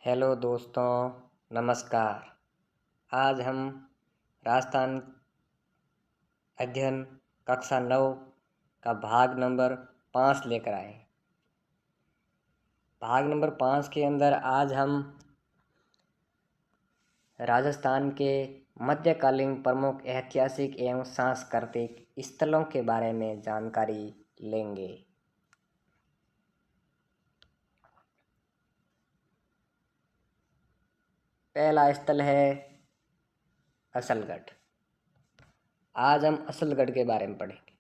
Hello दोस्तों, नमस्कार। आज हम राजस्थान अध्ययन कक्षा 9 का भाग नंबर 5 लेकर आए। भाग नंबर 5 के अंदर आज हम राजस्थान के मध्यकालीन प्रमुख ऐतिहासिक एवं सांस्कृतिक स्थलों के बारे में जानकारी लेंगे। पहला स्थल है असलगढ़। आज हम असलगढ़ के बारे में पढ़ेंगे।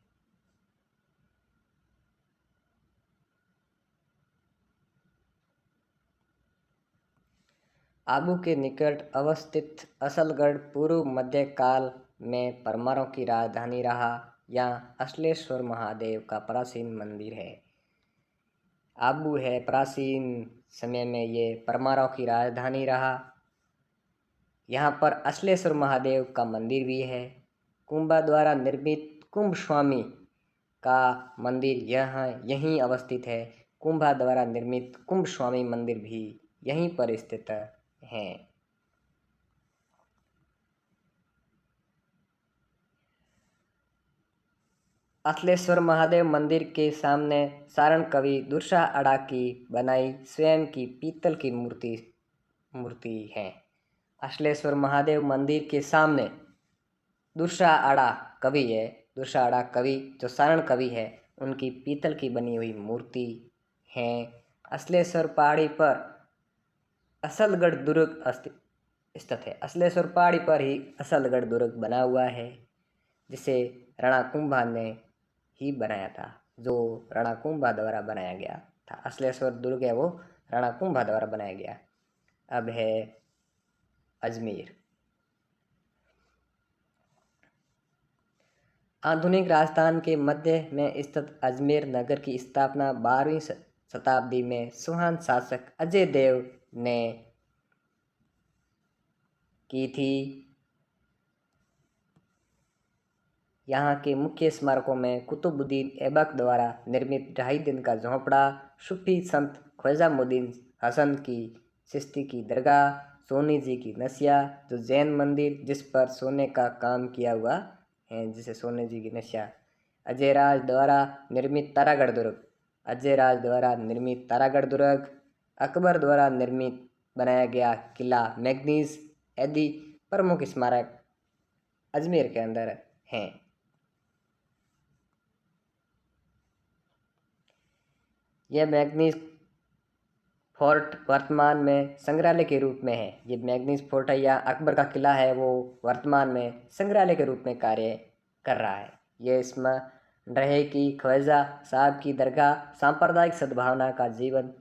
आबू के निकट अवस्थित असलगढ़ पूर्व मध्यकाल में परमारों की राजधानी रहा। यहाँ अश्लेश्वर महादेव का प्राचीन मंदिर है। आबू है प्राचीन समय में ये परमारों की राजधानी रहा। यहाँ पर अश्लेश्वर महादेव का मंदिर भी है। कुंभा द्वारा निर्मित कुंभ स्वामी का मंदिर यहीं अवस्थित है। कुंभा द्वारा निर्मित कुंभ स्वामी मंदिर भी यहीं पर स्थित है। अश्लेश्वर महादेव मंदिर के सामने सारण कवि दुर्सा अड़ा की बनाई स्वयं की पीतल की मूर्ति है। अश्लेश्वर महादेव मंदिर के सामने दुर्सा अड़ा कवि है। दुर्सा अड़ा कवि जो सारण कवि है, उनकी पीतल की बनी हुई मूर्ति है। अश्लेश्वर पहाड़ी पर असलगढ़ दुर्ग स्थित है। अश्लेश्वर पहाड़ी पर ही असलगढ़ दुर्ग बना हुआ है, जिसे राणा कुंभा ने ही बनाया था, जो राणा कुंभा द्वारा बनाया गया था। अश्लेश्वर दुर्ग है वो राणा कुंभा द्वारा बनाया गया। अब है अजमेर। आधुनिक राजस्थान के मध्य में स्थित अजमेर नगर की स्थापना 12वीं शताब्दी में सुहान शासक अजय देव ने की थी। यहाँ के मुख्य स्मारकों में कुतुबुद्दीन ऐबक द्वारा निर्मित 2.5 दिन का झोंपड़ा, सूफी संत ख्वाजामुद्दीन हसन की चिश्ती की दरगाह, सोनी जी की नसिया जो जैन मंदिर जिस पर सोने का काम किया हुआ है, जिसे सोने जी की नसिया, अजयराज द्वारा निर्मित तारागढ़ दुर्ग, अजयराज द्वारा निर्मित तारागढ़ दुर्ग, अकबर द्वारा निर्मित बनाया गया किला मैग्नीज आदि प्रमुख स्मारक अजमेर के अंदर हैं। यह मैग्नीज फोर्ट वर्तमान में संग्रहालय के रूप में है। ये मैग्नीज फोर्ट है या अकबर का किला है, वो वर्तमान में संग्रहालय के रूप में कार्य कर रहा है। यह इसमें रहे कि ख्वाजा साहब की दरगाह सांप्रदायिक सद्भावना का जीवन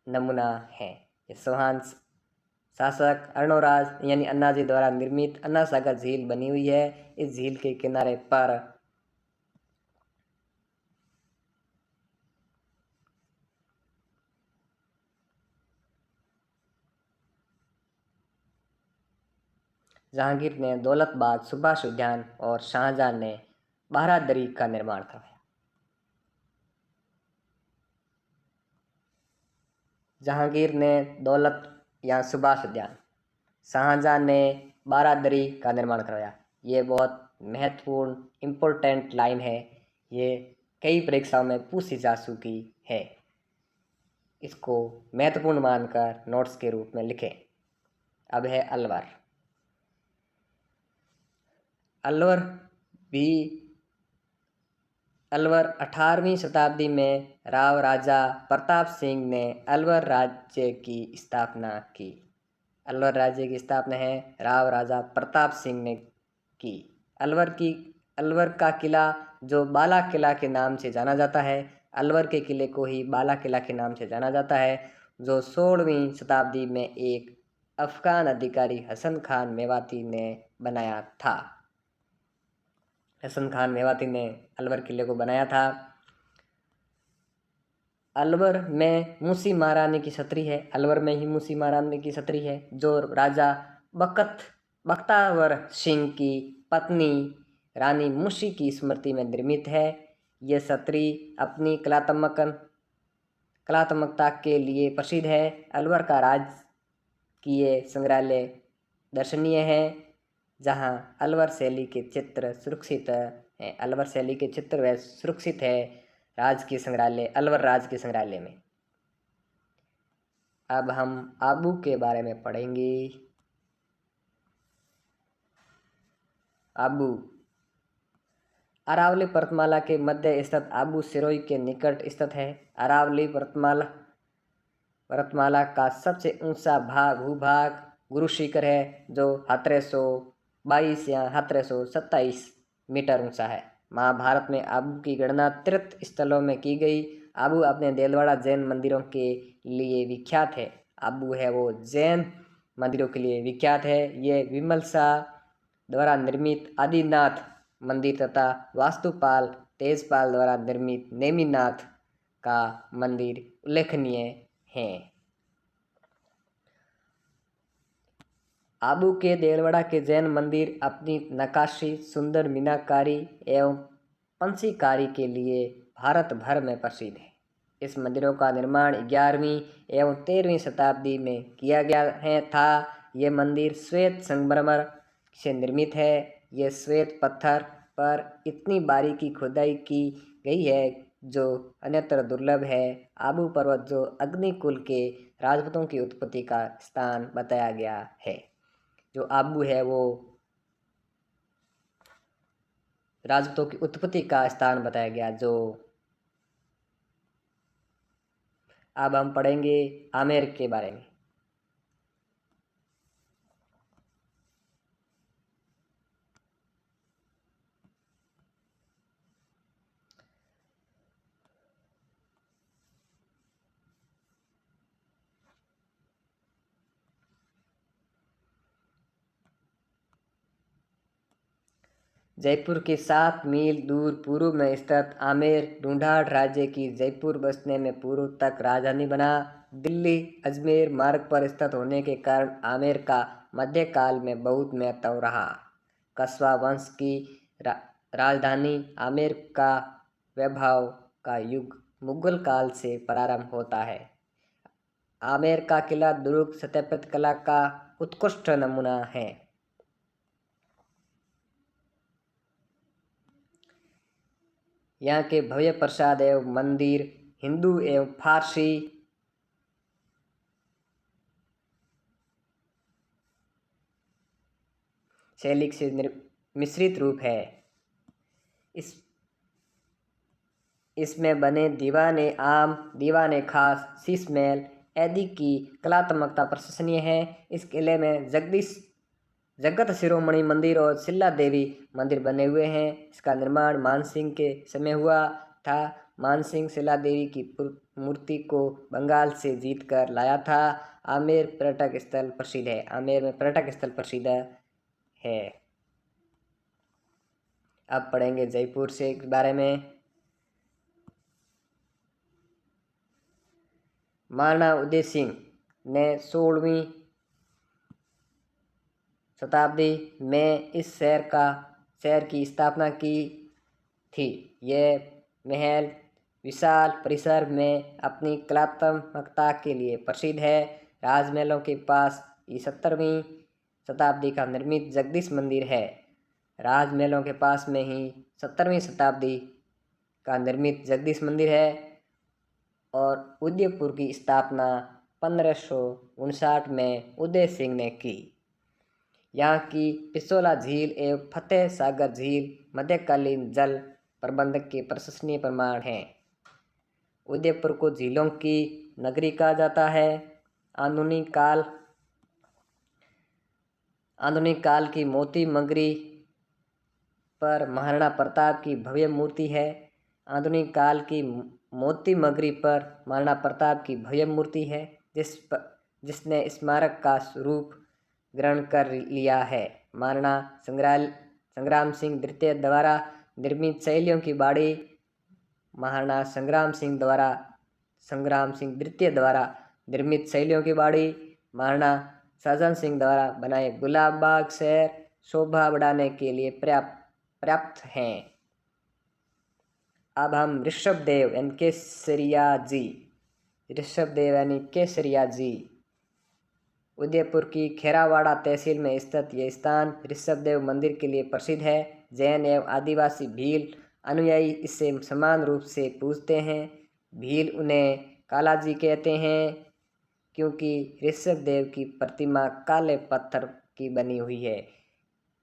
नमूना है। ये सुहान शासक अर्णोराज यानी अन्ना जी द्वारा निर्मित अन्ना सागर झील बनी हुई है। इस झील के किनारे पर जहांगीर ने दौलत बाग, सुभाष उद्यान और शाहजहां ने बारादरी का निर्माण करवाया। जहांगीर ने दौलत या सुभाष उद्यान, शाहजहां ने बारादरी का निर्माण करवाया। ये बहुत महत्वपूर्ण इम्पोर्टेंट लाइन है। ये कई परीक्षाओं में पूछी जा चुकी है। इसको महत्वपूर्ण मानकर नोट्स के रूप में लिखें। अब है अलवर। अलवर 18वीं शताब्दी में राव राजा प्रताप सिंह ने अलवर राज्य की स्थापना की। अलवर राज्य की स्थापना है राव राजा प्रताप सिंह ने की। अलवर का किला जो बाला किला के नाम से जाना जाता है, अलवर के किले को ही बाला किला के नाम से जाना जाता है, जो 16वीं शताब्दी में एक अफगान अधिकारी हसन खान मेवाती ने बनाया था। हसन खान मेवाती ने अलवर किले को बनाया था। अलवर में मूसी महारानी की छतरी है। अलवर में ही मूसी महारानी की छतरी है, जो राजा बख्तावर सिंह की पत्नी रानी मूसी की स्मृति में निर्मित है। यह छतरी अपनी कलात्मकता के लिए प्रसिद्ध है। अलवर का राजकीय संग्रहालय दर्शनीय है, जहां अलवर शैली के चित्र सुरक्षित हैं। अलवर शैली के चित्र व सुरक्षित है राजकीय संग्रहालय, अलवर राजकीय संग्रहालय में। अब हम आबू के बारे में पढ़ेंगे। आबू अरावली पर्वतमाला के मध्य स्थित आबू सिरोही के निकट स्थित है। अरावली पर्वतमाला का सबसे ऊंचा भूभाग गुरु शिखर है, जो 1722 या 1727 मीटर ऊंचा है। महाभारत में आबू की गणना तीर्थ स्थलों में की गई। आबू अपने देलवाड़ा जैन मंदिरों के लिए विख्यात है। आबू है वो जैन मंदिरों के लिए विख्यात है। ये विमल शाह द्वारा निर्मित आदिनाथ मंदिर तथा वास्तुपाल तेजपाल द्वारा निर्मित नेमिनाथ का मंदिर उल्लेखनीय हैं। आबू के देलवाड़ा के जैन मंदिर अपनी नक्काशी, सुंदर मीनाकारी एवं पंछीकारी के लिए भारत भर में प्रसिद्ध है। इस मंदिरों का निर्माण 11वीं एवं 13वीं शताब्दी में किया गया था। ये मंदिर श्वेत संगमरमर से निर्मित है। ये श्वेत पत्थर पर इतनी बारीकी खुदाई की गई है जो अन्यत्र दुर्लभ है। आबू पर्वत जो अग्निकुल के राजपूतों की उत्पत्ति का स्थान बताया गया है। जो आबू है वो राजपूतों की उत्पत्ति का स्थान बताया गया। जो अब हम पढ़ेंगे आमेर के बारे में। जयपुर के 7 मील दूर पूर्व में स्थित आमेर ढूंढाड़ राज्य की जयपुर बसने में पूर्व तक राजधानी बना। दिल्ली अजमेर मार्ग पर स्थित होने के कारण आमेर का मध्यकाल में बहुत महत्व रहा। कस्बा वंश की राजधानी आमेर का वैभव का युग मुगल काल से प्रारंभ होता है। आमेर का किला दुर्ग स्थापत्य कला का उत्कृष्ट नमूना है। यहाँ के भव्य प्रसाद एवं मंदिर हिंदू एवं फारसी शैली से मिश्रित रूप है। इसमें बने दीवाने आम, दीवाने खास, शीश महल आदि की कलात्मकता प्रशंसनीय है। इस किले में जगत शिरोमणि मंदिर और शिला देवी मंदिर बने हुए हैं। इसका निर्माण मानसिंह के समय हुआ था। मानसिंह शिला देवी की मूर्ति को बंगाल से जीत कर लाया था। आमेर पर्यटक स्थल प्रसिद्ध है। आमेर में पर्यटक स्थल प्रसिद्ध है। अब पढ़ेंगे जयपुर के बारे में। महाराणा उदय सिंह ने 16वीं शताब्दी में इस शहर की स्थापना की थी। यह महल विशाल परिसर में अपनी कलात्मकता के लिए प्रसिद्ध है। राजमहलों के पास 17वीं शताब्दी का निर्मित जगदीश मंदिर है। राजमहलों के पास में ही 17वीं शताब्दी का निर्मित जगदीश मंदिर है। और उदयपुर की स्थापना 1559 में उदय सिंह ने की। यहाँ की पिछोला झील एवं फतेह सागर झील मध्यकालीन जल प्रबंधक के प्रशंसनीय प्रमाण हैं। उदयपुर को झीलों की नगरी कहा जाता है। आधुनिक काल की मोती मगरी पर महाराणा प्रताप की भव्य मूर्ति है। आधुनिक काल की मोती मगरी पर महाराणा प्रताप की भव्य मूर्ति है, जिसने स्मारक का रूप ग्रहण कर लिया है। महाराणा संग्राम सिंह द्वितीय द्वारा निर्मित शैलियों की बाड़ी महाराणा संग्राम सिंह द्वितीय द्वारा निर्मित शैलियों की बाड़ी महाराणा शाहजहां सिंह द्वारा बनाए गुलाब बाग शहर शोभा बढ़ाने के लिए पर्याप्त हैं। अब हम ऋषभदेव केसरिया जी ऋषभदेव यानी केसरिया जी। उदयपुर की खेरावाड़ा तहसील में स्थित ये स्थान ऋषभदेव मंदिर के लिए प्रसिद्ध है। जैन एवं आदिवासी भील अनुयायी इसे समान रूप से पूजते हैं। भील उन्हें कालाजी कहते हैं क्योंकि ऋषभदेव की प्रतिमा काले पत्थर की बनी हुई है।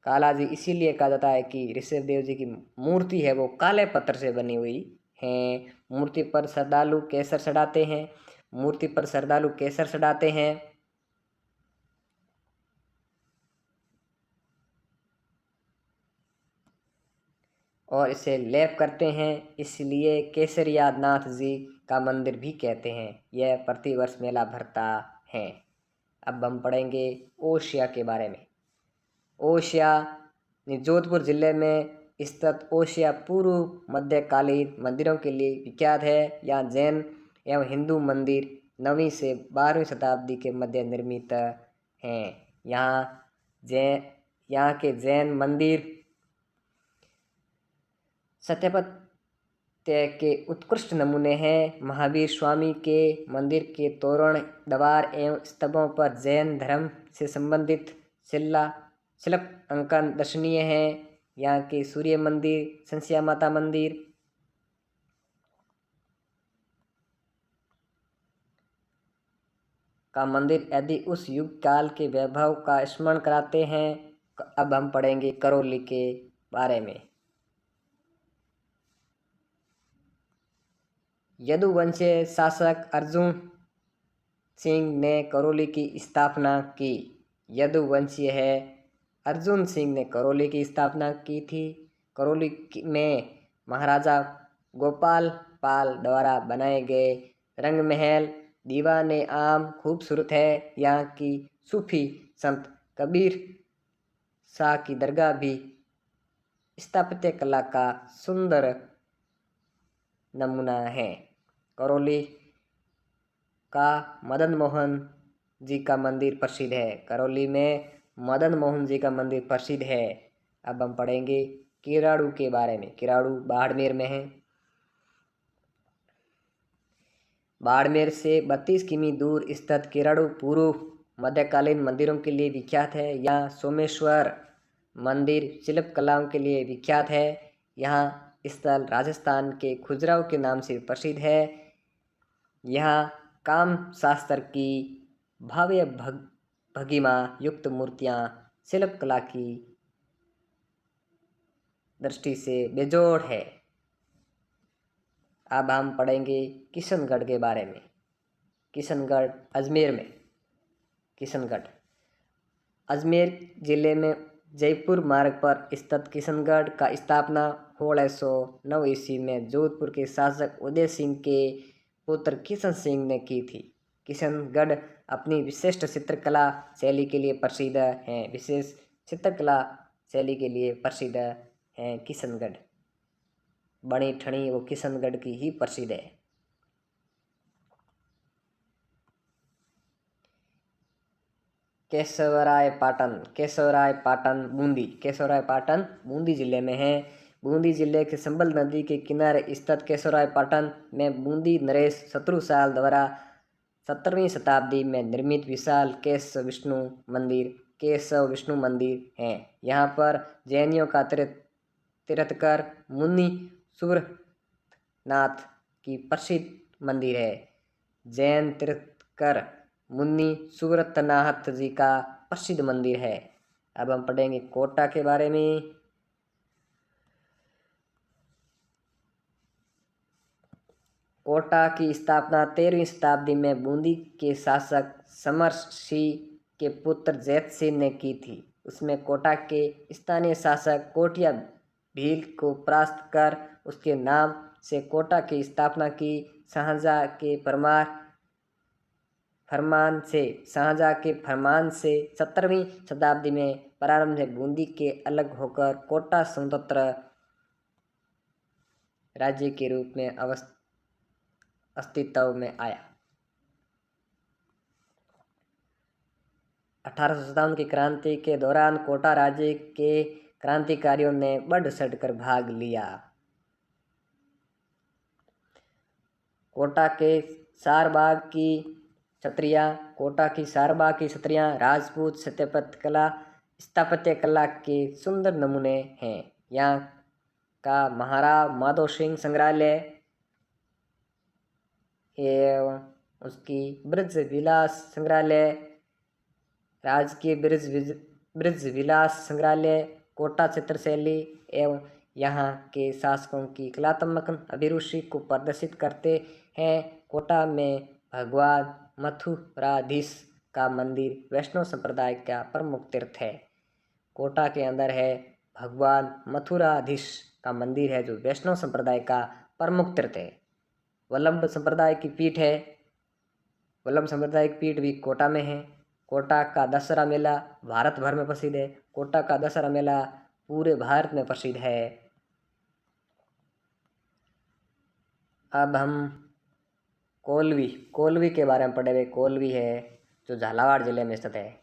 कालाजी इसीलिए कहा जाता है कि ऋषभदेव जी की मूर्ति है वो काले पत्थर से बनी हुई है। मूर्ति पर श्रद्धालु केसर चढ़ाते हैं। मूर्ति पर श्रद्धालु केसर चढ़ाते हैं। और इसे लेप करते हैं, इसलिए केसरिया नाथ जी का मंदिर भी कहते हैं। यह प्रतिवर्ष मेला भरता है। अब हम पढ़ेंगे ओसिया के बारे में। ओसिया जोधपुर जिले में स्थित ओसिया पूर्व मध्यकालीन मंदिरों के लिए विख्यात है। यहाँ जैन एवं हिंदू मंदिर 9वीं से 12वीं शताब्दी के मध्य निर्मित हैं। यहाँ के जैन मंदिर स्थापत्य के उत्कृष्ट नमूने हैं। महावीर स्वामी के मंदिर के तोरण, द्वार एवं स्तंभों पर जैन धर्म से संबंधित शिल्प अंकन दर्शनीय हैं। यहाँ के सूर्य मंदिर, संस्या माता मंदिर, का मंदिर आदि उस युग काल के वैभव का स्मरण कराते हैं। अब हम पढ़ेंगे करौली के बारे में। यदुवंशीय शासक अर्जुन सिंह ने करौली की स्थापना की। यदुवंशीय है अर्जुन सिंह ने करौली की स्थापना की थी। करौली में महाराजा गोपाल पाल द्वारा बनाए गए रंग महल, दीवाने आम खूबसूरत है। यहाँ की सूफी संत कबीर शाह की दरगाह भी स्थापत्य कला का सुंदर नमूना है। करौली का मदन मोहन जी का मंदिर प्रसिद्ध है। करौली में मदन मोहन जी का मंदिर प्रसिद्ध है। अब हम पढ़ेंगे किराड़ू के बारे में। किराड़ू बाड़मेर में है। बाड़मेर से 32 किमी दूर स्थित किराड़ू पूर्व मध्यकालीन मंदिरों के लिए विख्यात है। यहाँ सोमेश्वर मंदिर शिल्प कलाओं के लिए विख्यात है। यहाँ स्थल राजस्थान के खजुराहो के नाम से प्रसिद्ध है। यहाँ काम शास्त्र की भव्य भंगिमा युक्त मूर्तियाँ शिल्प कला की दृष्टि से बेजोड़ है। अब हम पढ़ेंगे किशनगढ़ के बारे में। किशनगढ़ अजमेर में। किशनगढ़ अजमेर जिले में जयपुर मार्ग पर स्थित किशनगढ़ का स्थापना 1609 ईस्वी में जोधपुर के शासक उदय सिंह के पुत्र किशन सिंह ने की थी। किशनगढ़ अपनी विशिष्ट चित्रकला शैली के लिए प्रसिद्ध है। विशेष चित्रकला शैली के लिए प्रसिद्ध है किशनगढ़। बनी ठनी वो किशनगढ़ की ही प्रसिद्ध है। केशवराय पाटन। केशवराय पाटन बूंदी। केशवराय पाटन बूंदी जिले में है। बूंदी जिले के संबल नदी के किनारे स्थित केशवराय पाटन में बूंदी नरेश शत्रुसाल द्वारा 17वीं शताब्दी में निर्मित विशाल केशव विष्णु मंदिर है। यहाँ पर जैनियों का तीर्थंकर मुनि सुव्रतनाथ की प्रसिद्ध मंदिर है। जैन तीर्थंकर मुनि सुव्रतनाथ जी का प्रसिद्ध मंदिर है। अब हम पढ़ेंगे कोटा के बारे में। कोटा की स्थापना 13वीं शताब्दी में बूंदी के शासक समर सिंह के पुत्र जैत सिंह ने की थी। उसमें कोटा के स्थानीय शासक कोटिया भील को परास्त कर उसके नाम से कोटा की स्थापना की। शाहजहाँ के फरमान से 17वीं शताब्दी में प्रारंभ में बूंदी के अलग होकर कोटा स्वतंत्र राज्य के रूप में अस्तित्व में आया। 1857 की क्रांति के दौरान कोटा राज्य के क्रांतिकारियों ने बढ़ चढ़कर भाग लिया। कोटा के सारबाग की छतरियाँ, कोटा की सारबाग की छतरियाँ राजपूत स्थापत्य कला के सुंदर नमूने हैं। यहाँ का महाराज माधो सिंह संग्रहालय एवं उसकी ब्रज विलास संग्रहालय, राजकीय ब्रज विलास संग्रहालय, कोटा चित्रशैली एवं यहाँ के शासकों की कलात्मक अभिरुचि को प्रदर्शित करते हैं। कोटा में भगवान मथुराधीश का मंदिर वैष्णव संप्रदाय का प्रमुख तीर्थ है। कोटा के अंदर है भगवान मथुराधीश का मंदिर है जो वैष्णव संप्रदाय का प्रमुख तीर्थ है। वल्लभ संप्रदाय की पीठ है। वल्लभ संप्रदाय की पीठ भी कोटा में है। कोटा का दशहरा मेला भारत भर में प्रसिद्ध है। कोटा का दशहरा मेला पूरे भारत में प्रसिद्ध है। अब हम कोलवी के बारे में पढ़ेंगे। कोलवी है जो झालावाड़ जिले में स्थित है।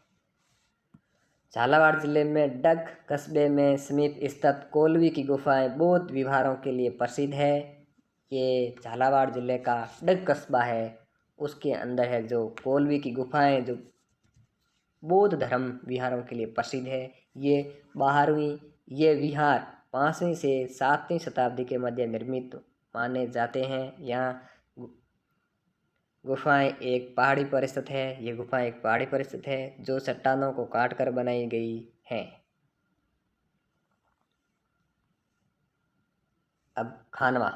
झालावाड़ जिले में डग कस्बे में समीप स्थित कोलवी की गुफाएं बौद्ध विहारों के लिए प्रसिद्ध है। ये झालावाड़ जिले का डग कस्बा है, उसके अंदर है जो कोलवी की गुफाएं जो बौद्ध धर्म विहारों के लिए प्रसिद्ध है। ये विहार 5वीं से 7वीं शताब्दी के मध्य निर्मित माने जाते हैं। यहाँ गुफाएं एक पहाड़ी पर स्थित है। ये गुफाएं एक पहाड़ी पर स्थित है जो चट्टानों को काट कर बनाई गई हैं। अब खानवा।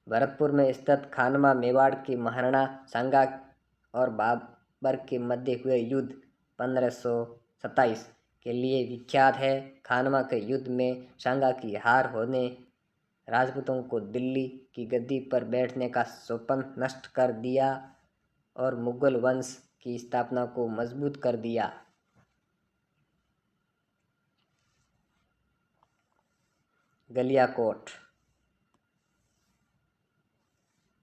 भरतपुर में स्थित खानवा मेवाड़ के महाराणा सांगा और बाबर के मध्य हुए युद्ध 1527 के लिए विख्यात है। खानवा के युद्ध में सांगा की हार होने राजपूतों को दिल्ली की गद्दी पर बैठने का स्वप्न नष्ट कर दिया और मुगल वंश की स्थापना को मजबूत कर दिया। गलियाकोट।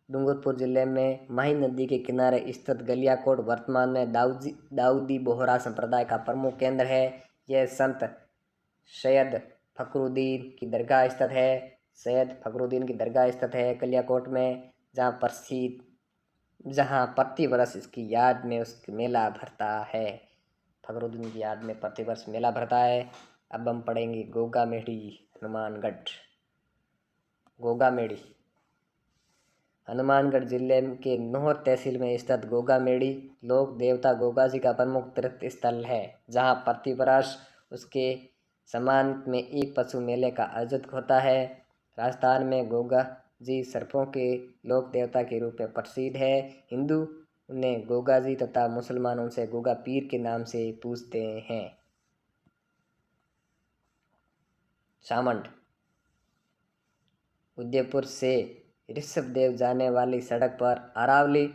डूंगरपुर जिले में माही नदी के किनारे स्थित गलियाकोट वर्तमान में दाऊदी बोहरा संप्रदाय का प्रमुख केंद्र है। यह संत सैयद फखरुद्दीन की दरगाह स्थित है गलियाकोट में, जहाँ प्रति वर्ष इसकी याद में उसकी मेला भरता है। फखरुद्दीन की याद में प्रति वर्ष मेला भरता है। अब हम पढ़ेंगे गोगामेड़ी हनुमानगढ़। गोगामेड़ी हनुमानगढ़ जिले के नोहर तहसील में स्थित गोगामेड़ी लोक देवता गोगा जी का प्रमुख तीर्थ स्थल है, जहाँ प्रति वर्ष उसके सम्मान में एक पशु मेले का आयोजित होता है। राजस्थान में गोगा जी सर्पों के लोक देवता के रूप में प्रसिद्ध है। हिंदू उन्हें गोगा जी तथा मुसलमान उनसे गोगा पीर के नाम से पूजते हैं। सामंड। उदयपुर से ऋषभदेव जाने वाली सड़क पर अरावली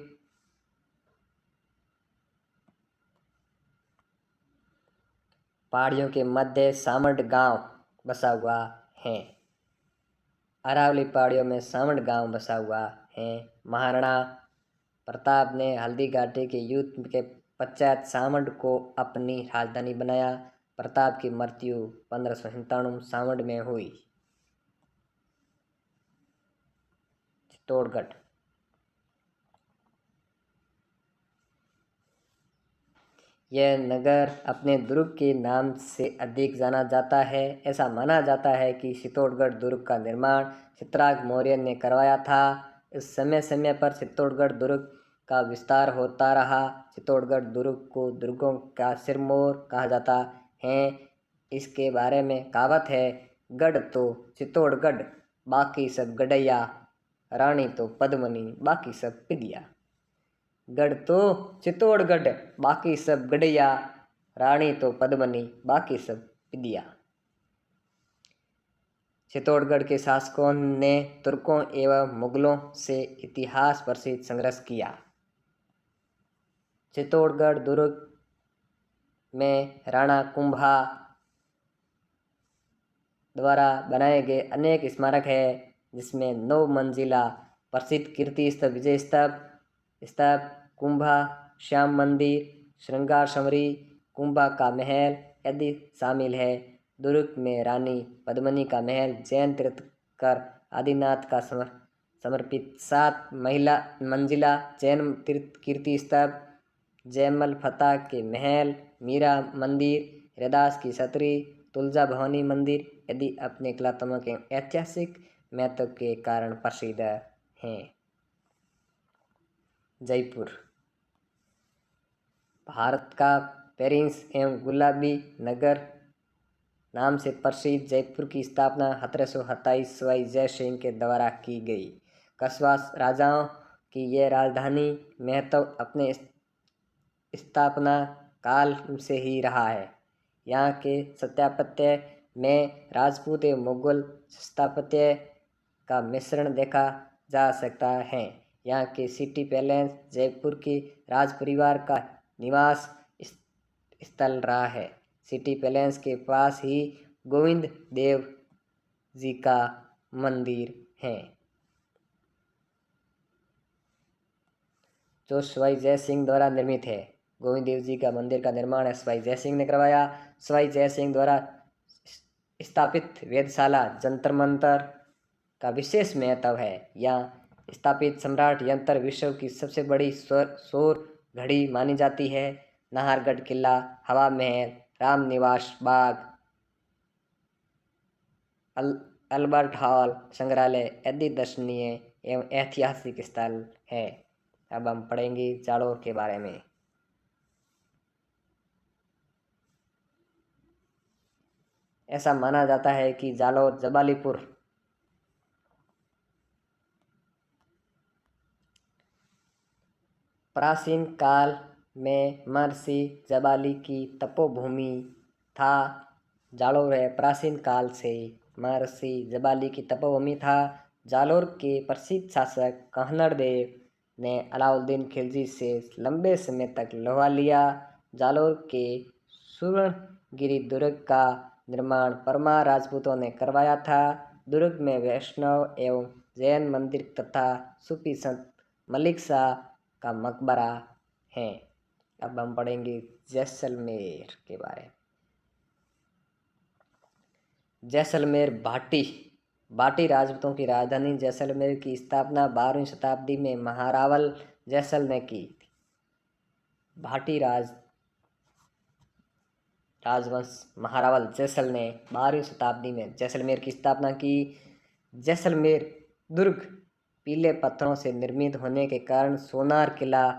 पहाड़ियों के मध्य सामंड गांव बसा हुआ है। अरावली पहाड़ियों में सामंड गांव बसा हुआ है। महाराणा प्रताप ने हल्दी घाटी के युद्ध के पश्चात सामंड को अपनी राजधानी बनाया। प्रताप की मृत्यु 1597 सामंड में हुई। चित्तौड़गढ़। यह नगर अपने दुर्ग के नाम से अधिक जाना जाता है। ऐसा माना जाता है कि चित्तौड़गढ़ दुर्ग का निर्माण चित्रांग मौर्य ने करवाया था। इस समय पर चित्तौड़गढ़ दुर्ग का विस्तार होता रहा। चित्तौड़गढ़ दुर्ग को दुर्गों का सिरमौर कहा जाता है। इसके बारे में कहावत है, गढ़ तो चित्तौड़गढ़ बाकी सब गढ़ैया, रानी तो पद्मनी बाकी सब पिदिया। गढ़ तो चित्तौड़गढ़ बाकी सब गढ़ैया, रानी तो पद्मनी बाकी सब पिदिया। चित्तौड़गढ़ के शासकों ने तुर्कों एवं मुगलों से इतिहास प्रसिद्ध संघर्ष किया। चित्तौड़गढ़ दुर्ग में राणा कुंभा द्वारा बनाए गए अनेक स्मारक है, जिसमें 9 मंजिला प्रसिद्ध कीर्ति स्तंभ, विजय स्तंभ, कुंभा श्याम मंदिर, श्रृंगार समरी, कुंभा का महल आदि शामिल है। दुर्ग में रानी पद्मिनी का महल, जैन तीर्थंकर आदिनाथ का समर्पित 7 महिला मंजिला जैन कीर्ति स्तंभ, जयमल फतेह के महल, मीरा मंदिर, हरिदास की छतरी, तुलजा भवानी मंदिर यदि अपने कलात्मक एवं ऐतिहासिक महत्व के कारण प्रसिद्ध हैं। जयपुर भारत का पेरिस एवं गुलाबी नगर नाम से प्रसिद्ध जयपुर की स्थापना 1727 सवाई जय सिंह के द्वारा की गई। कस्बा राजाओं की यह राजधानी महत्व अपने स्थापना काल से ही रहा है। यहाँ के स्थापत्य में राजपूत एवं मुगल स्थापत्य का मिश्रण देखा जा सकता है। यहाँ के सिटी पैलेस जयपुर के राज परिवार का निवास स्थल रहा है। सिटी पैलेस के पास ही गोविंद देव जी का मंदिर है जो सवाई जय सिंह द्वारा निर्मित है। गोविंद देव जी का मंदिर का निर्माण सवाई जय सिंह ने करवाया। सवाई जय सिंह द्वारा स्थापित वेधशाला जंतर मंतर का विशेष महत्व है। यहाँ स्थापित सम्राट यंत्र विश्व की सबसे बड़ी सौर घड़ी मानी जाती है। नाहरगढ़ किला, हवा महल, राम निवास बाग, अल्बर्ट हॉल संग्रहालय आदि दर्शनीय एवं ऐतिहासिक स्थल है। अब हम पढ़ेंगे जालोर के बारे में। ऐसा माना जाता है कि जालोर जबालीपुर प्राचीन काल में महर्षि जबाली की तपोभूमि था। जालोर है प्राचीन काल से महर्षि जबाली की तपोभूमि था। जालोर के प्रसिद्ध शासक कान्हड़ देव ने अलाउद्दीन खिलजी से लंबे समय तक लड़वा लिया। जालोर के सुवर्णगिरी दुर्ग का निर्माण परमार राजपूतों ने करवाया था। दुर्ग में वैष्णव एवं जैन मंदिर तथा सूफी संत मलिक शाह का मकबरा है। अब हम पढ़ेंगे जैसलमेर के बारे में। जैसलमेर भाटी राजपूतों की राजधानी जैसलमेर की स्थापना 12वीं शताब्दी में महारावल जैसल ने की थी। भाटी राजवंश महारावल जैसल ने 12वीं शताब्दी में जैसलमेर की स्थापना की। जैसलमेर दुर्ग पीले पत्थरों से निर्मित होने के कारण सोनार किला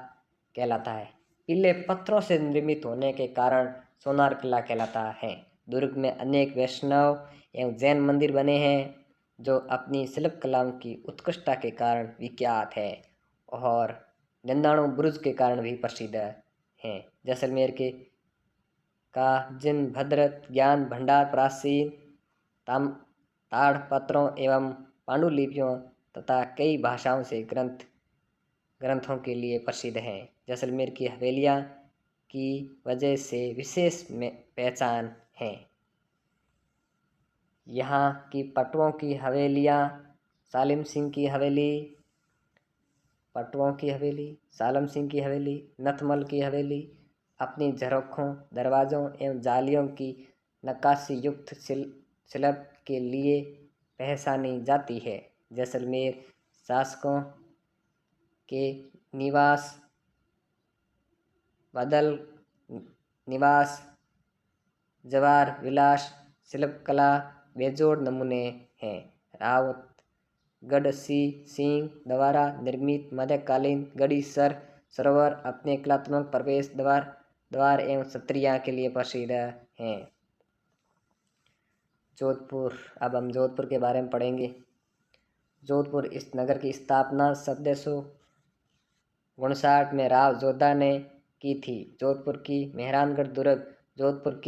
कहलाता है। पीले पत्थरों से निर्मित होने के कारण सोनार किला कहलाता है। दुर्ग में अनेक वैष्णव एवं जैन मंदिर बने हैं जो अपनी शिल्प कलाओं की उत्कृष्टता के कारण विख्यात है और निंदाणु बुरुज के कारण भी प्रसिद्ध हैं। जैसलमेर के का जिनभद्र ज्ञान भंडार प्राचीन ताड़पत्रों एवं पांडुलिपियों तथा कई भाषाओं से ग्रंथों के लिए प्रसिद्ध हैं। जैसलमेर की हवेलियाँ की वजह से विशेष पहचान है। यहाँ की पटवों की हवेलियाँ सालिम सिंह की हवेली, पटवों की हवेली, सालम सिंह की हवेली, नथमल की हवेली अपनी झरोखों, दरवाज़ों एवं जालियों की नक्काशी युक्त शिल्प के लिए पहचानी जाती है। जैसलमेर शासकों के निवास, बदल निवास, जवार विलास शिल्पकला बेजोड़ नमूने हैं। रावतगढ़ सिंह द्वारा निर्मित मध्यकालीन गढ़ी सरोवर अपने कलात्मक प्रवेश द्वार एवं छतरियाँ के लिए प्रसिद्ध हैं। जोधपुर, अब हम जोधपुर के बारे में पढ़ेंगे। जोधपुर इस नगर की स्थापना 1759 में राव जोधा ने की थी। जोधपुर की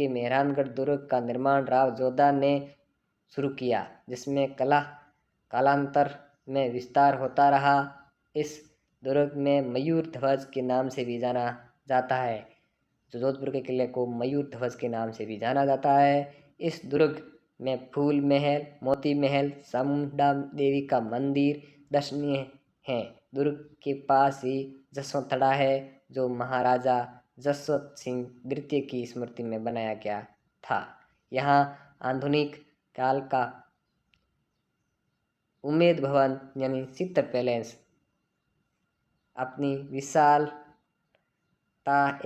मेहरानगढ़ दुर्ग का निर्माण राव जोधा ने शुरू किया, जिसमें कालांतर में विस्तार होता रहा। इस दुर्ग में मयूर ध्वज के नाम से भी जाना जाता है। जोधपुर के किले को मयूर ध्वज के नाम से भी जाना जाता है। इस दुर्ग में फूल महल, मोती महल, चामुंडा देवी का मंदिर दर्शनीय हैं। दुर्ग के पास ही जसवंतड़ा है जो महाराजा जसवंत सिंह द्वितीय की स्मृति में बनाया गया था। यहाँ आधुनिक काल का उम्मेद भवन यानी चित्र पैलेस अपनी विशालता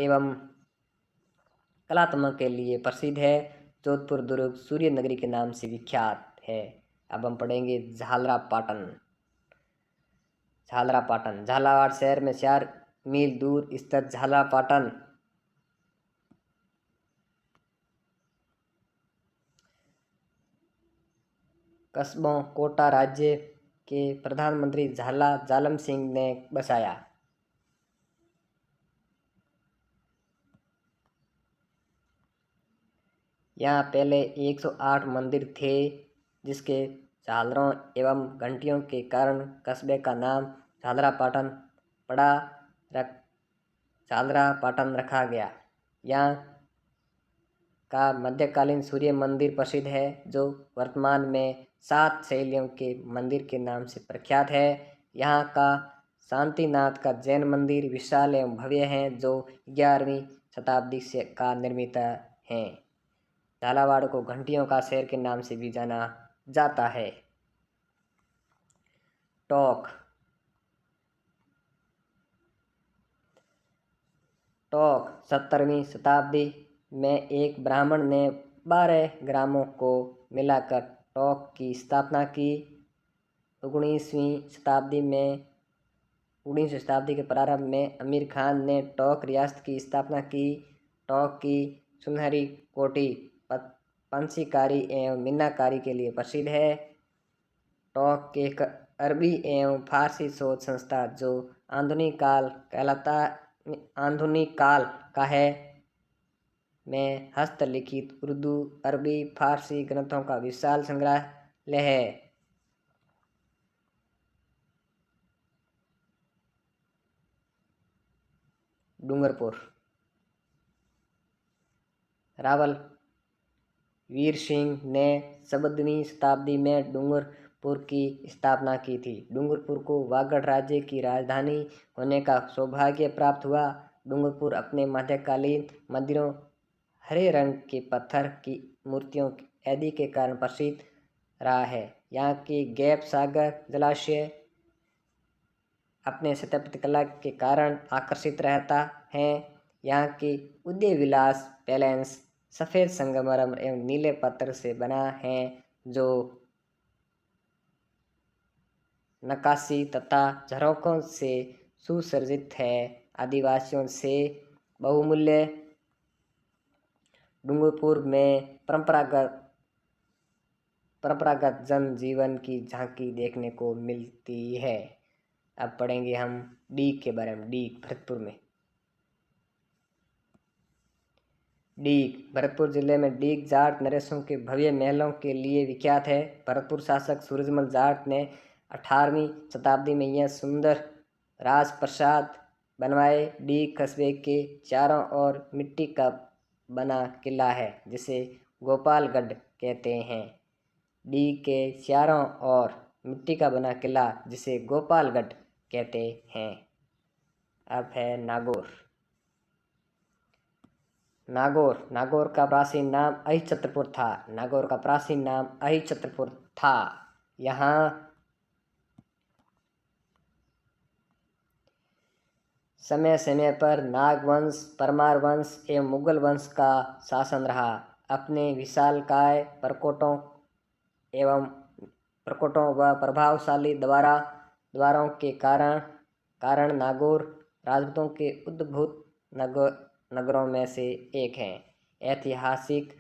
एवं कलात्मक के लिए प्रसिद्ध है। जोधपुर दुर्ग सूर्य नगरी के नाम से विख्यात है। अब हम पढ़ेंगे झालरापाटन। झालरापाटन झालावाड़ शहर में 4 मील दूर स्थित झालरापाटन कस्बों कोटा राज्य के प्रधानमंत्री झाला जालम सिंह ने बसाया। यहाँ पहले 108 मंदिर थे, जिसके झालरों एवं घंटियों के कारण कस्बे का नाम झालरापाटन झालरापाटन रखा गया। यहाँ का मध्यकालीन सूर्य मंदिर प्रसिद्ध है, जो वर्तमान में 7 शैलियों के मंदिर के नाम से प्रख्यात है। यहाँ का शांतिनाथ का जैन मंदिर विशाल एवं भव्य है, जो 11वीं शताब्दी से का निर्मित है। झालावाड़ को घंटियों का शहर के नाम से भी जाना जाता है। टोंक 17वीं शताब्दी में एक ब्राह्मण ने 12 ग्रामों को मिलाकर टोंक की स्थापना की। 19वीं शताब्दी के प्रारंभ में अमीर खान ने टोंक रियासत की स्थापना की। टोंक की सुनहरी कोठी पंछीकारी एवं मीनाकारी के लिए प्रसिद्ध है। टोंक के एक अरबी एवं फारसी शोध संस्था जो आधुनिक काल का है, में हस्तलिखित उर्दू, अरबी, फारसी ग्रंथों का विशाल संग्रहालय है। डूंगरपुर रावल वीर सिंह ने 14वीं शताब्दी में डूंगरपुर की स्थापना की थी। डूंगरपुर को वागड़ राज्य की राजधानी होने का सौभाग्य प्राप्त हुआ। डूंगरपुर अपने मध्यकालीन मंदिरों, हरे रंग के पत्थर की मूर्तियों आदि के कारण प्रसिद्ध रहा है। यहाँ की गैप सागर जलाशय अपने स्थापत्य कला के कारण आकर्षित रहता है। यहाँ की उदय विलास पैलेस सफ़ेद संगमरमर एवं नीले पत्थर से बना है, जो नक्काशी तथा झरोखों से सुसज्जित है। आदिवासियों से बहुमूल्य डूंगरपुर में परंपरागत जनजीवन की झांकी देखने को मिलती है। अब पढ़ेंगे हम डीग के बारे में। डीग भरतपुर में भरतपुर जिले में डीग जाट नरेशों के भव्य महलों के लिए विख्यात है। भरतपुर शासक सूरजमल जाट ने 18वीं शताब्दी में यह सुंदर राजप्रासाद बनवाए। डीग कस्बे के चारों ओर मिट्टी का बना किला है, जिसे गोपालगढ़ कहते हैं। डीग के चारों ओर मिट्टी का बना किला, जिसे गोपालगढ़ कहते हैं। अब है नागौर। नागौर का प्राचीन नाम अहिछत्रपुर था। यहाँ समय समय पर नागवंश, परमार वंश एवं मुगल वंश का शासन रहा। अपने विशालकाय प्रकोटों व प्रभावशाली द्वारों के कारण नागौर राजपूतों के उद्भूत नगरों में से एक है। ऐतिहासिक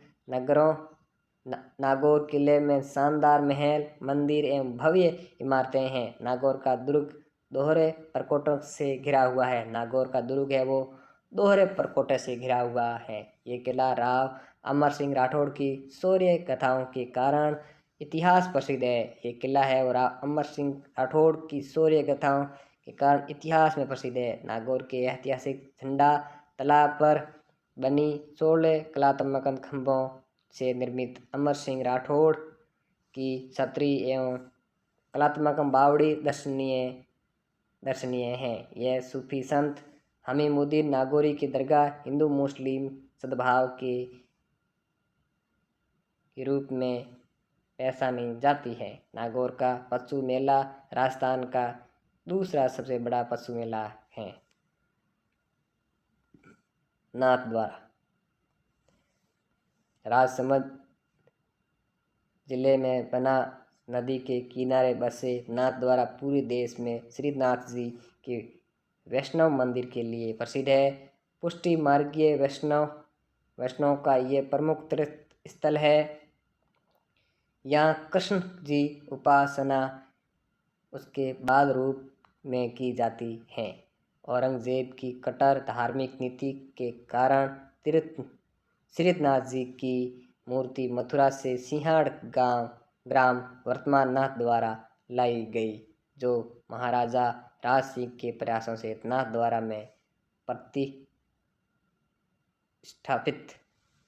नागौर किले में शानदार महल, मंदिर एवं भव्य इमारतें हैं। नागौर का दुर्ग दोहरे प्रकोटों से घिरा हुआ है। नागौर का दुर्ग है वो दोहरे प्रकोटे से घिरा हुआ है। ये किला राव अमर सिंह राठौड़ की शौर्य कथाओं के कारण इतिहास प्रसिद्ध है। ये किला है और राव अमर सिंह राठौड़ की शौर्य कथाओं के कारण इतिहास में प्रसिद्ध है। नागौर के ऐतिहासिक झंडा तालाब पर बनी 16 कलात्मक खंभों से निर्मित अमर सिंह राठौड़ की छतरी एवं कलात्मक बावड़ी दर्शनीय है। यह सूफी संत हमीमुद्दीन नागौरी की दरगाह हिंदू मुस्लिम सद्भाव के रूप में पहचानी जाती है। नागौर का पशु मेला राजस्थान का दूसरा सबसे बड़ा पशु मेला है। नाथद्वारा राजसमंद जिले में बना नदी के किनारे बसे नाथद्वारा पूरे देश में श्रीनाथ जी के वैष्णव मंदिर के लिए प्रसिद्ध है। पुष्टि मार्गीय वैष्णव का ये प्रमुख तीर्थ स्थल है। यहाँ कृष्ण जी उपासना उसके बाद रूप में की जाती है। औरंगजेब की कट्टर धार्मिक नीति के कारण तीर्थ श्रीनाथ जी की मूर्ति मथुरा से सिंहड़ ग्राम वर्तमान नाथद्वारा लाई गई, जो महाराजा राज सिंह के प्रयासों से नाथद्वारा में प्रतिष्ठापित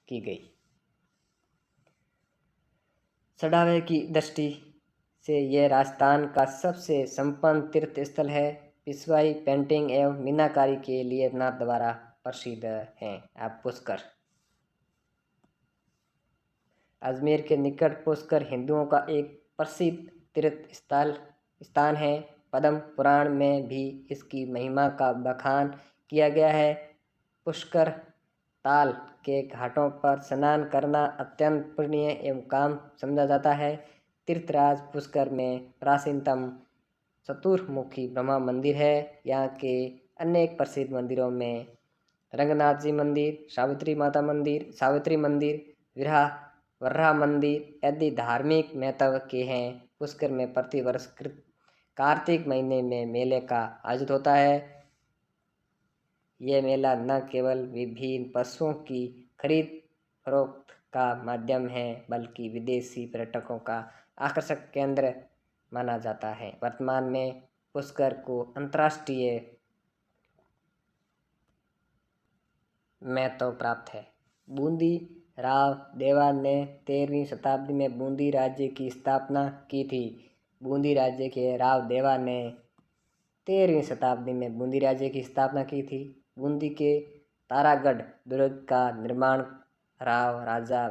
की गई। चढ़ावे की दृष्टि से यह राजस्थान का सबसे संपन्न तीर्थ स्थल है। पिशवाई पेंटिंग एवं मीनाकारी के लिए नाथद्वारा प्रसिद्ध है। अब पुष्कर अजमेर के निकट पुष्कर हिंदुओं का एक प्रसिद्ध तीर्थ स्थान है। पद्म पुराण में भी इसकी महिमा का बखान किया गया है। पुष्कर ताल के घाटों पर स्नान करना अत्यंत पुण्य एवं काम समझा जाता है। तीर्थराज पुष्कर में प्राचीनतम चतुर्मुखी ब्रह्मा मंदिर है। यहाँ के अनेक प्रसिद्ध मंदिरों में रंगनाथ जी मंदिर, सावित्री मंदिर, वर्रा मंदिर आदि धार्मिक महत्व के हैं। पुष्कर में प्रतिवर्ष कार्तिक महीने में मेले का आयोजित होता है। यह मेला न केवल विभिन्न पशुओं की खरीद फरोख्त का माध्यम है, बल्कि विदेशी पर्यटकों का आकर्षक केंद्र माना जाता है। वर्तमान में पुष्कर को अंतर्राष्ट्रीय महत्व प्राप्त है। बूंदी राव देवा ने 13वीं शताब्दी में बूंदी राज्य की स्थापना की थी। बूंदी राज्य के राव देवा ने 13वीं शताब्दी में बूंदी राज्य की स्थापना की थी। बूंदी के तारागढ़ दुर्ग का निर्माण राव राजा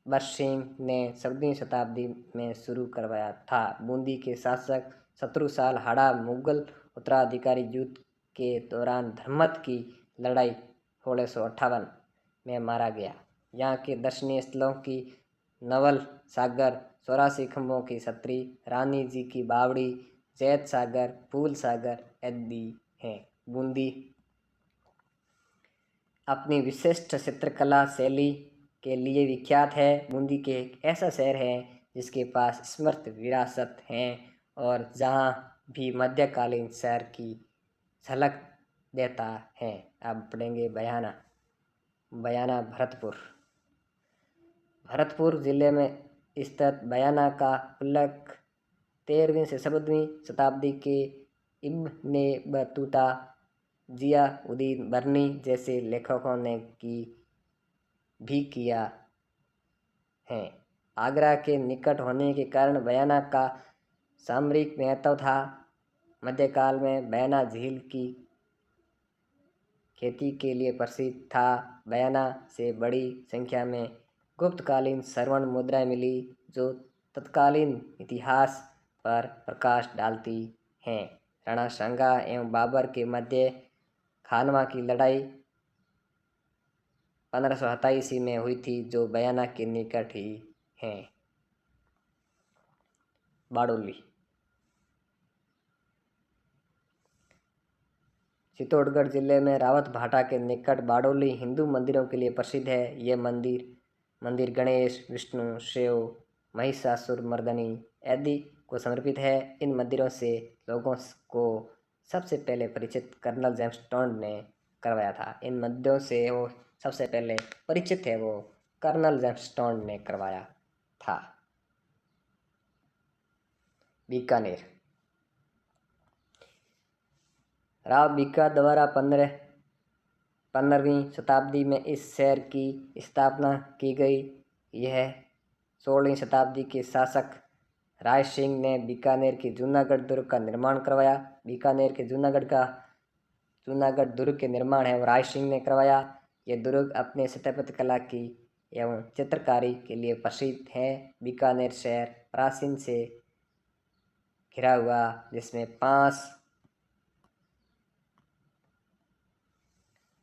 बरसिंह ने 14वीं शताब्दी में शुरू करवाया था। बूंदी के शासक शत्रुसाल हाड़ा मुगल उत्तराधिकारी युद्ध के दौरान धर्मत की लड़ाई 1658 में मारा गया। यहाँ के दर्शनीय स्थलों की नवल सागर, 84 खंभों की छतरी, रानी जी की बावड़ी, जैत सागर, फूल सागर आदि हैं। बूंदी अपनी विशिष्ट चित्रकला शैली के लिए विख्यात है। बूंदी के एक ऐसा शहर है जिसके पास समृद्ध विरासत है और जहाँ भी मध्यकालीन शहर की झलक देता है। अब पढ़ेंगे बयाना भरतपुर जिले में स्थित बयाना का उल्लेख 13वीं से 14वीं शताब्दी के इब्ने बतूता, जियाउद्दीन बर्नी जैसे लेखकों ने भी किया है। आगरा के निकट होने के कारण बयाना का सामरिक महत्व था। मध्यकाल में बयाना झील की खेती के लिए प्रसिद्ध था। बयाना से बड़ी संख्या में गुप्तकालीन स्वर्ण मुद्राएं मिली, जो तत्कालीन इतिहास पर प्रकाश डालती हैं। राणा सांगा एवं बाबर के मध्य खानवा की लड़ाई 1527 ईस्वी में हुई थी, जो बयाना के निकट ही है। बारडोली चित्तौड़गढ़ जिले में रावत भाटा के निकट बारडोली हिंदू मंदिरों के लिए प्रसिद्ध है। यह मंदिर गणेश, विष्णु, शिव, महिषासुरमर्दिनी आदि को समर्पित है। इन मंदिरों से लोगों को सबसे पहले परिचित कर्नल जेम्स टोंड ने करवाया था। इन मंदिरों से वो सबसे पहले परिचित है, वो कर्नल जेम्स टोंड ने करवाया था। बीकानेर राव बीका द्वारा 15वीं शताब्दी में इस शहर की स्थापना की गई। यह 16वीं शताब्दी के शासक राय सिंह ने बीकानेर के जूनागढ़ दुर्ग का निर्माण करवाया। बीकानेर के जूनागढ़ दुर्ग के निर्माण है और राय सिंह ने करवाया। यह दुर्ग अपने स्थापत्य कला की एवं चित्रकारी के लिए प्रसिद्ध है। बीकानेर शहर प्राचीन से घिरा हुआ, जिसमें 5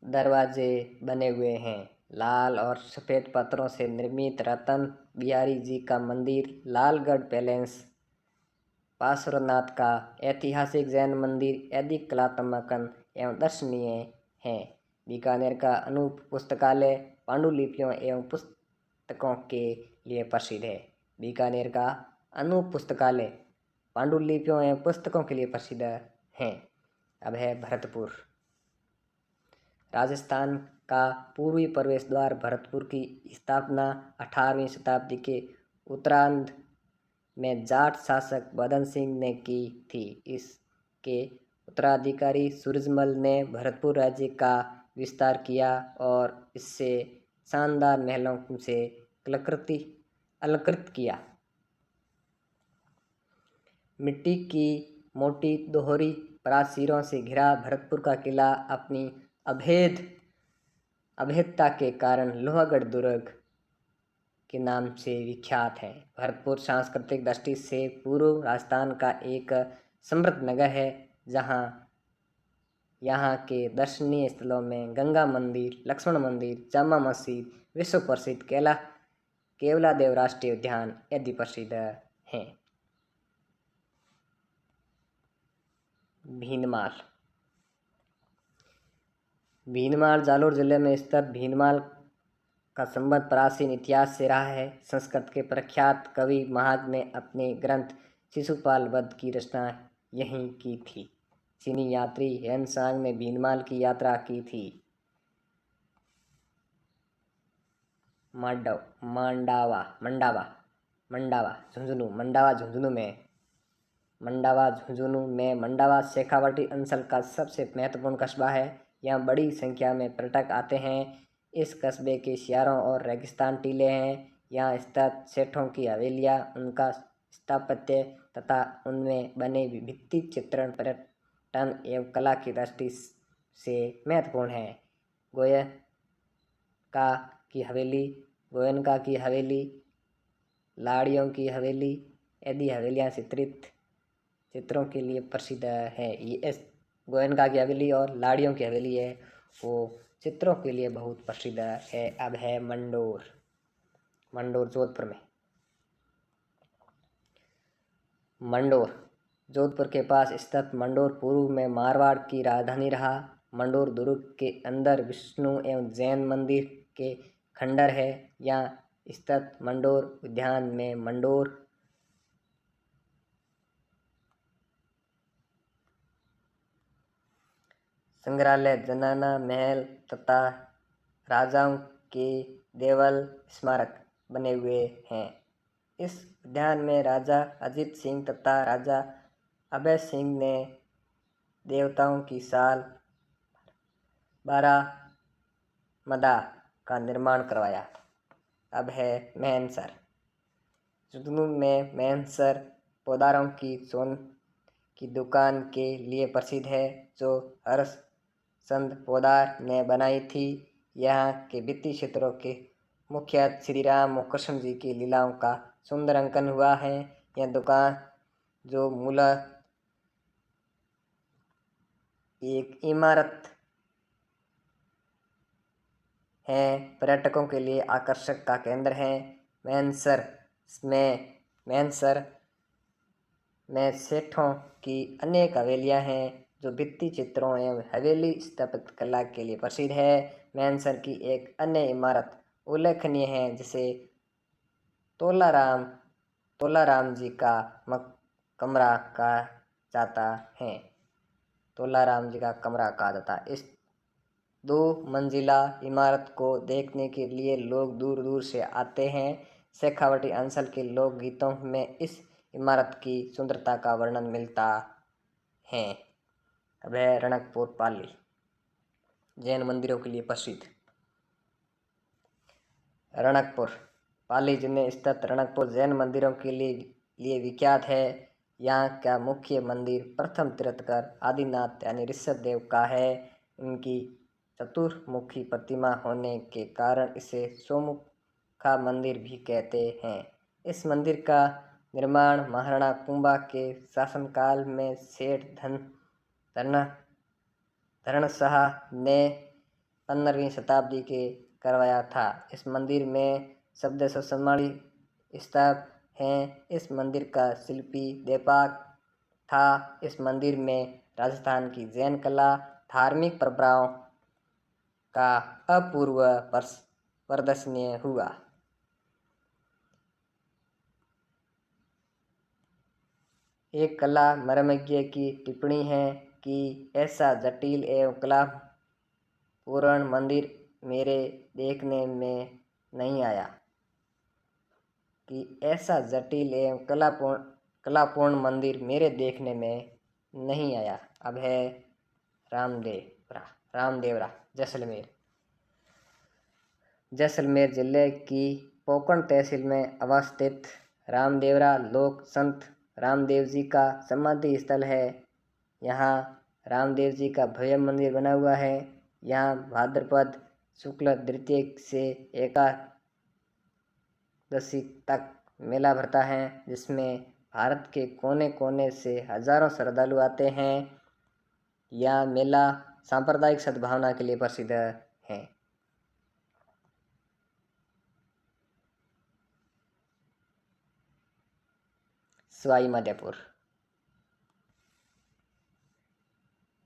दरवाजे बने हुए हैं। लाल और सफ़ेद पत्थरों से निर्मित रतन बिहारी जी का मंदिर, लालगढ़ पैलेस, पार्श्वनाथ का ऐतिहासिक जैन मंदिर आदि कलात्मक एवं दर्शनीय हैं। बीकानेर का अनूप पुस्तकालय पांडुलिपियों एवं पुस्तकों के लिए प्रसिद्ध है। बीकानेर का अनूप पुस्तकालय पांडुलिपियों एवं पुस्तकों के लिए प्रसिद्ध है। अब है भरतपुर। राजस्थान का पूर्वी प्रवेश द्वार भरतपुर की स्थापना 18वीं शताब्दी के उत्तरार्ध में जाट शासक बदन सिंह ने की थी। इसके उत्तराधिकारी सूरजमल ने भरतपुर राज्य का विस्तार किया और इससे शानदार महलों से अलंकृत किया। मिट्टी की मोटी दोहरी प्राचीरों से घिरा भरतपुर का किला अपनी अभेद्यता के कारण लोहागढ़ दुर्ग के नाम से विख्यात है। भरतपुर सांस्कृतिक दृष्टि से पूर्व राजस्थान का एक समृद्ध नगर है, जहाँ यहाँ के दर्शनीय स्थलों में गंगा मंदिर, लक्ष्मण मंदिर, जामा मस्जिद, विश्व प्रसिद्ध केवलादेव राष्ट्रीय उद्यान आदि प्रसिद्ध हैं। भीनमाल जालोर जिले में स्थित भीनमाल का संबंध प्राचीन इतिहास से रहा है। संस्कृत के प्रख्यात कवि महाज ने अपने ग्रंथ शिशुपाल वध की रचना यहीं की थी। चीनी यात्री ह्वेनसांग ने भीनमाल की यात्रा की थी। झुंझुनू में मंडावा शेखावटी अंचल का सबसे महत्वपूर्ण कस्बा है। यहाँ बड़ी संख्या में पर्यटक आते हैं। इस कस्बे के सियारों और रेगिस्तान टीले हैं। यहाँ स्थित सेठों की हवेलियाँ उनका स्थापत्य तथा उनमें बने भित्ति चित्रण पर्यटन एवं कला की दृष्टि से महत्वपूर्ण है। गोयनका की हवेली, लाड़ियों की हवेली आदि हवेलियाँ चित्रों के लिए प्रसिद्ध है। ये गोयनका की हवेली और लाड़ियों की हवेली है, वो चित्रों के लिए बहुत प्रसिद्ध है। अब है मंडोर जोधपुर में। जोधपुर के पास स्थित मंडोर पूर्व में मारवाड़ की राजधानी रहा। मंडोर दुर्ग के अंदर विष्णु एवं जैन मंदिर के खंडर है। यहाँ स्थित मंडोर उद्यान में मंडोर संग्रहालय, जनाना महल तथा राजाओं के देवल स्मारक बने हुए हैं। इस उद्यान में राजा अजीत सिंह तथा राजा अभय सिंह ने देवताओं की साल 12 का निर्माण करवाया। अब है मैनसर। झुंझुनू में मैनसर पौधारों की सोन की दुकान के लिए प्रसिद्ध है, जो हरचंद पौधार ने बनाई थी। यहाँ के भित्ति चित्रों के मुख्य श्री राम और कृष्ण जी की लीलाओं का सुंदर अंकन हुआ है। यह दुकान, जो मूलतः एक इमारत है, पर्यटकों के लिए आकर्षक का केंद्र है। मैनसर में सेठों की अनेक हवेलियां हैं, जो भित्ति चित्रों एवं हवेली स्थापत्य कला के लिए प्रसिद्ध है। मैनसर की एक अन्य इमारत उल्लेखनीय है, जिसे तोलाराम जी का कमरा कहा जाता है। इस 2 मंजिला इमारत को देखने के लिए लोग दूर दूर से आते हैं। शेखावटी अंचल के लोकगीतों में इस इमारत की सुंदरता का वर्णन मिलता है। अब है रणकपुर पाली, जैन मंदिरों के लिए प्रसिद्ध। रणकपुर पाली जिले स्थित रणकपुर जैन मंदिरों के लिए विख्यात है। यहाँ का मुख्य मंदिर प्रथम तीर्थंकर आदिनाथ यानी ऋषभ देव का है। इनकी चतुर्मुखी प्रतिमा होने के कारण इसे सोमुख का मंदिर भी कहते हैं। इस मंदिर का निर्माण महाराणा कुंभा के शासनकाल में सेठ धरणशाह ने 15वीं शताब्दी के करवाया था। इस मंदिर में 1444 स्तंभ हैं। इस मंदिर का शिल्पी देपाक था। इस मंदिर में राजस्थान की जैन कला, धार्मिक परंपराओं का अपूर्व प्रदर्शनीय हुआ। एक कला मर्मज्ञ की टिप्पणी है कि ऐसा जटिल एवं कलापूर्ण मंदिर मेरे देखने में नहीं आया कलापूर्ण मंदिर मेरे देखने में नहीं आया। अब है रामदेवरा जैसलमेर जिले की पोकरण तहसील में अवस्थित रामदेवरा लोक संत रामदेव जी का समाधि स्थल है। यहाँ रामदेव जी का भव्य मंदिर बना हुआ है। यहाँ भाद्रपद शुक्ल द्वितीय से एकादशी तक मेला भरता है, जिसमें भारत के कोने कोने से हजारों श्रद्धालु आते हैं। यह मेला सांप्रदायिक सद्भावना के लिए प्रसिद्ध है। सवाई माधोपुर।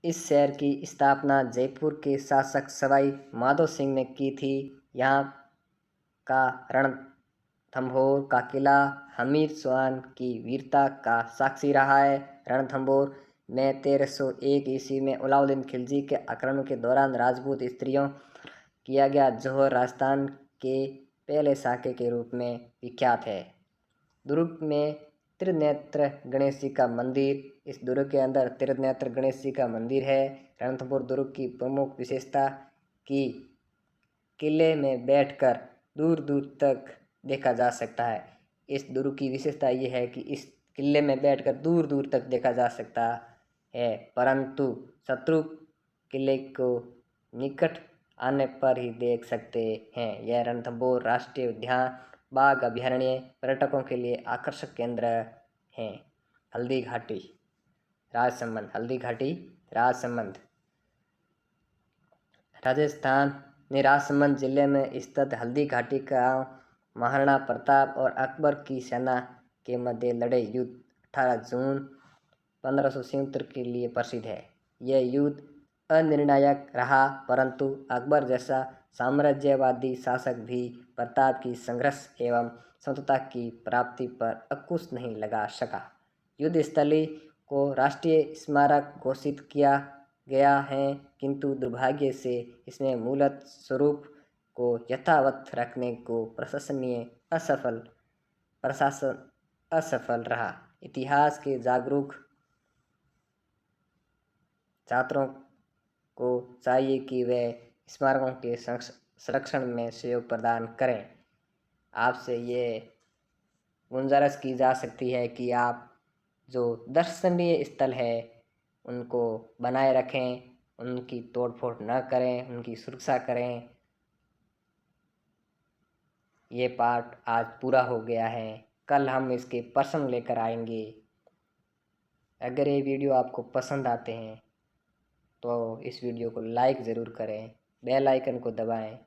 इस शहर की स्थापना जयपुर के शासक सवाई माधो सिंह ने की थी। यहाँ का रणथंभौर का किला हमीर चौहान की वीरता का साक्षी रहा है। रणथंभौर में 1301 ईस्वी में अलाउद्दीन खिलजी के आक्रमण के दौरान राजपूत स्त्रियों किया गया जोहर राजस्थान के पहले साके के रूप में विख्यात है। दुर्ग में त्रिनेत्र गणेश जी का मंदिर। इस दुर्ग के अंदर त्रिनेत्र गणेश जी का मंदिर है। रणथंभौर दुर्ग की प्रमुख विशेषता कि किले में बैठकर दूर दूर तक देखा जा सकता है। इस दुर्ग की विशेषता ये है कि इस किले में बैठकर दूर दूर तक देखा जा सकता है, परंतु शत्रु किले को निकट आने पर ही देख सकते हैं। यह रणथंभौर राष्ट्रीय उद्यान बाघ अभयारण्य पर्यटकों के लिए आकर्षक केंद्र हैं। हल्दी घाटी राजसमंद राजस्थान में राजसमंद जिले में स्थित हल्दी घाटी का महाराणा प्रताप और अकबर की सेना के मध्य लड़े युद्ध 18 जून 1577 के लिए प्रसिद्ध है। यह युद्ध अनिर्णायक रहा, परंतु अकबर जैसा साम्राज्यवादी शासक भी प्रताप की संघर्ष एवं समता की प्राप्ति पर अंकुश नहीं लगा सका। युद्ध स्थली को राष्ट्रीय स्मारक घोषित किया गया है, किंतु दुर्भाग्य से इसमें मूलत स्वरूप को यथावत रखने को प्रशासन असफल रहा। इतिहास के जागरूक छात्रों को चाहिए कि वे स्मारकों के संरक्षण में सहयोग प्रदान करें। आपसे ये गुजारिश की जा सकती है कि आप जो दर्शनीय स्थल है उनको बनाए रखें, उनकी तोड़फोड़ न करें, उनकी सुरक्षा करें। ये पाठ आज पूरा हो गया है, कल हम इसके प्रश्न लेकर आएंगे। अगर ये वीडियो आपको पसंद आते हैं तो इस वीडियो को लाइक ज़रूर करें, बेल आइकन को दबाएं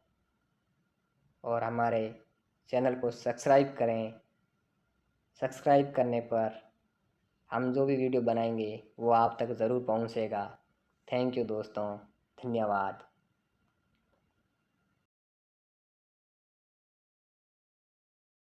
और हमारे चैनल को सब्सक्राइब करें। सब्सक्राइब करने पर हम जो भी वीडियो बनाएंगे वो आप तक ज़रूर पहुंचेगा। थैंक यू दोस्तों, धन्यवाद।